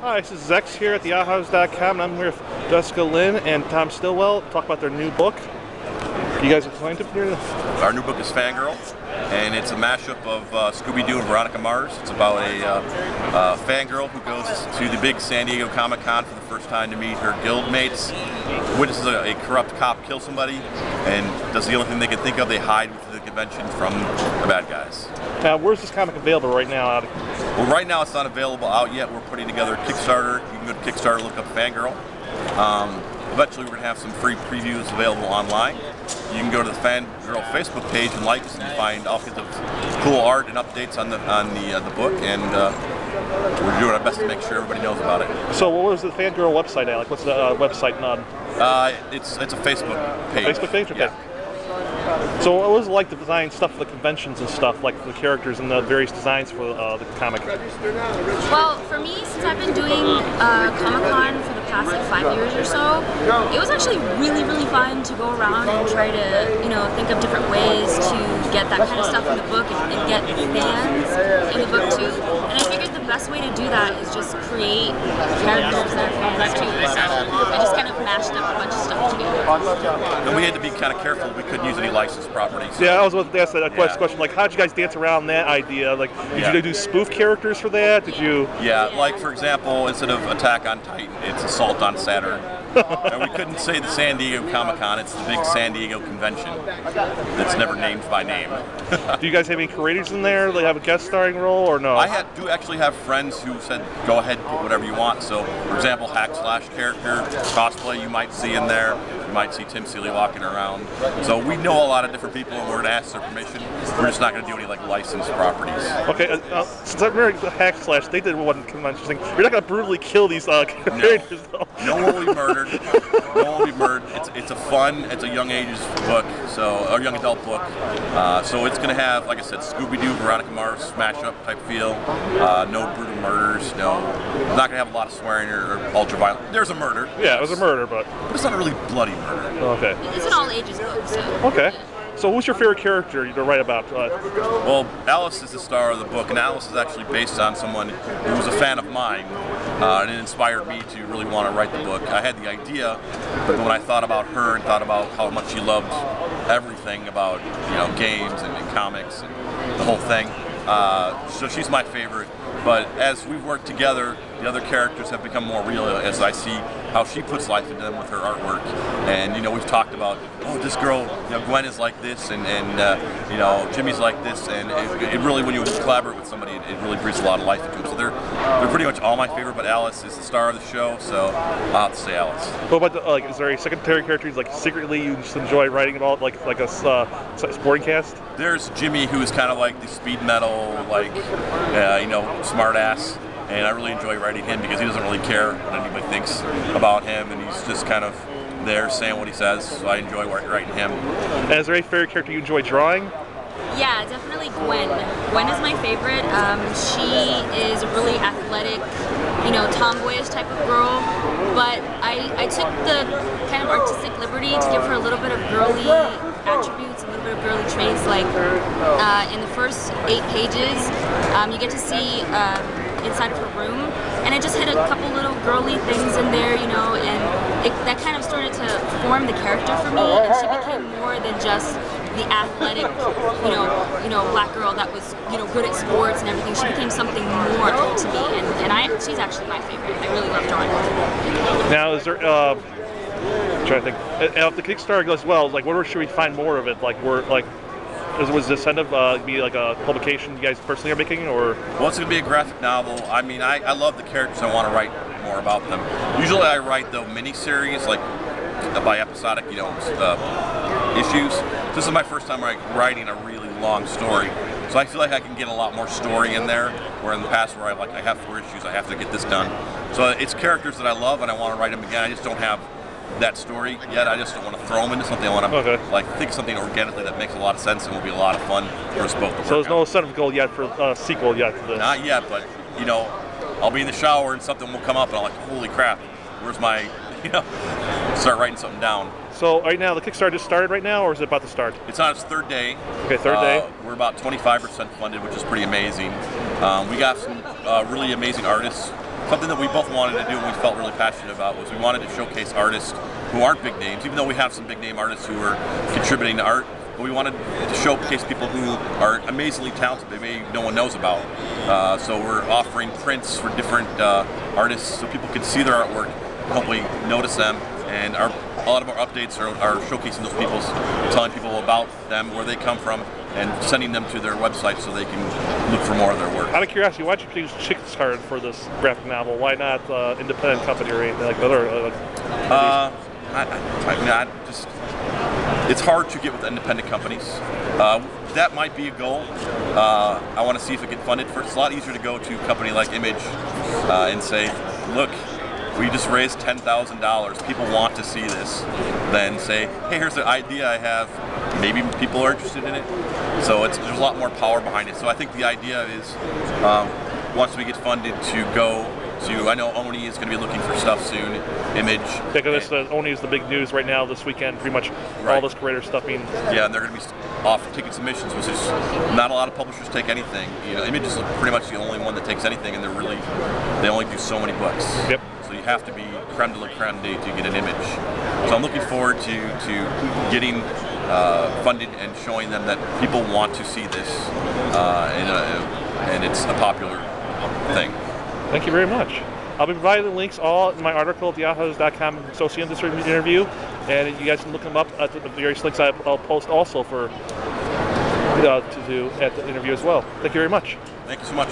Hi, this is Zex here at theouthouse.com, and I'm here with Jessica Lynn and Tom Stillwell to talk about their new book. You guys explain to me? Our new book is Fangirl, and it's a mashup of Scooby-Doo and Veronica Mars. It's about a fangirl who goes to the big San Diego Comic-Con for the first time to meet her guild mates, witnesses a corrupt cop kill somebody, and does the only thing they can think of. They hide with the convention from the bad guys. Now, where's this comic available right now? Well, right now it's not available out yet. We're putting together a Kickstarter. You can go to Kickstarter, look up Fangirl. Eventually we're going to have some free previews available online. You can go to the Fangirl Facebook page and like us and find all kinds of cool art and updates on the book, and we're doing our best to make sure everybody knows about it. So what was the Fangirl website at? Like, what's the website? It's a Facebook page. Facebook page? Okay. Yeah. So what was it like to design stuff for the conventions and stuff, like the characters and the various designs for the comic? Well, for me, since I've been doing Comic-Con for the past like 5 years or so, it was actually really fun to go around and try to, think of different ways to get that kind of stuff in the book and get fans in the book too. And I figured the best way to do that is just create characters that are fans too. So I just kind of mashed up a bunch of stuff together. And we had to be kind of careful. We couldn't use any licensed properties. Yeah, I was about to ask that question. Like, how did you guys dance around that idea? Like, did you do spoof characters for that? Did you? Yeah, like for example, instead of Attack on Titan, it's Assault on Saturn. And we couldn't say the San Diego Comic-Con, it's the big San Diego convention that's never named by name. Do you guys have any creators in there? They have a guest starring role or no? I do actually have friends who said, go ahead, put whatever you want. So, for example, Hack Slash character, cosplay you might see in there. You might see Tim Seeley walking around. So we know a lot of different people, and we're going to ask their permission. We're just not going to do any like licensed properties. Okay, since I'm wearing the Hack Slash, they did one convention thing. You're not going to brutally kill these characters, though. No one will be murdered. No one will be murdered. It's a young ages book, a young adult book. So it's going to have, like I said, Scooby-Doo, Veronica Mars smash-up type feel. No brutal murders. No, not going to have a lot of swearing or ultra-violent. There's a murder. Yeah, it was a murder, but it's not a really bloody murder. Okay. It's an all-ages book, so. Okay. So who's your favorite character to write about? Well, Alice is the star of the book, and Alice is actually based on someone who was a fan of mine, and it inspired me to really want to write the book. I had the idea, but when I thought about her and thought about how much she loved everything about games and comics and the whole thing, so she's my favorite. But as we've worked together, the other characters have become more real as I see how she puts life into them with her artwork. And we've talked about, oh, this girl, Gwen is like this, and Jimmy's like this, and it really, when you collaborate with somebody, it really breathes a lot of life into them. So they're pretty much all my favorite, but Alice is the star of the show, so I'll have to say Alice. What about is there a secondary character like secretly you just enjoy writing about, like a sporting cast? There's Jimmy, who's kind of like the speed metal, smart ass. And I really enjoy writing him because he doesn't really care what anybody thinks about him, and he's just kind of there saying what he says, so I enjoy writing him. And is there any favorite character you enjoy drawing? Yeah, definitely Gwen. Gwen is my favorite. She is a really athletic, tomboyish type of girl, but I took the kind of artistic liberty to give her a little bit of girly attributes, a little bit of girly traits. Like in the first 8 pages, you get to see inside of her room, and I just hit a couple little girly things in there, and that kind of started to form the character for me, and she became more than just the athletic, black girl that was, good at sports and everything. She became something more to me, and she's actually my favorite. I really love drawing her. Now, is there, I'm trying to think, if the Kickstarter goes well, like, where should we find more of it? Like, was this end up be like a publication you guys personally are making, or? Well, it's going to be a graphic novel. I mean, I love the characters. I want to write more about them. Usually I write the mini-series, like by episodic, issues. This is my first time writing a really long story. So I feel like I can get a lot more story in there, where in the past where I have 4 issues, I have to get this done. So it's characters that I love and I want to write them again. I just don't have that story yet. I just don't want to throw them into something. I want to think of something organically that makes a lot of sense and will be a lot of fun for us both to work So there's no on. set of goal yet for a sequel yet to this? Not yet, but I'll be in the shower and something will come up and I'm like, holy crap, where's my, start writing something down. So right now, the Kickstarter just started right now, or is it about to start? It's on its 3rd day. Okay, 3rd day. We're about 25% funded, which is pretty amazing. We got some really amazing artists something that we both wanted to do and we felt really passionate about was we wanted to showcase artists who aren't big names, even though we have some big name artists who are contributing to art. But we wanted to showcase people who are amazingly talented that maybe no one knows about. So we're offering prints for different artists so people can see their artwork, hopefully notice them. And a lot of our updates are showcasing those people, telling people about them, where they come from, and sending them to their website so they can look for more of their work. Out of curiosity, why'd you choose Kickstarter for this graphic novel? Why not independent company or anything like other? It's hard to get with independent companies. That might be a goal. I want to see if it gets funded first. It's a lot easier to go to a company like Image and say, look, we just raised $10,000. People want to see this. Then say, hey, here's the idea I have. Maybe people are interested in it. So there's a lot more power behind it. So I think the idea is once we get funded to go to, I know Oni is going to be looking for stuff soon, Image. Because Oni is the big news right now this weekend, pretty much all this creator stuff being... Yeah, and they're going to be taking submissions, which is not a lot of publishers take anything. You know, Image is pretty much the only one that takes anything, and they only do so many books. Yep. So you have to be creme de la creme to get an Image. So I'm looking forward to getting funded and showing them that people want to see this, and it's a popular thing. Thank you very much. I'll be providing the links all in my article at theyahoos.com associated with this interview, and you guys can look them up at the various links I'll post also for to do at the interview as well. Thank you very much. Thank you so much.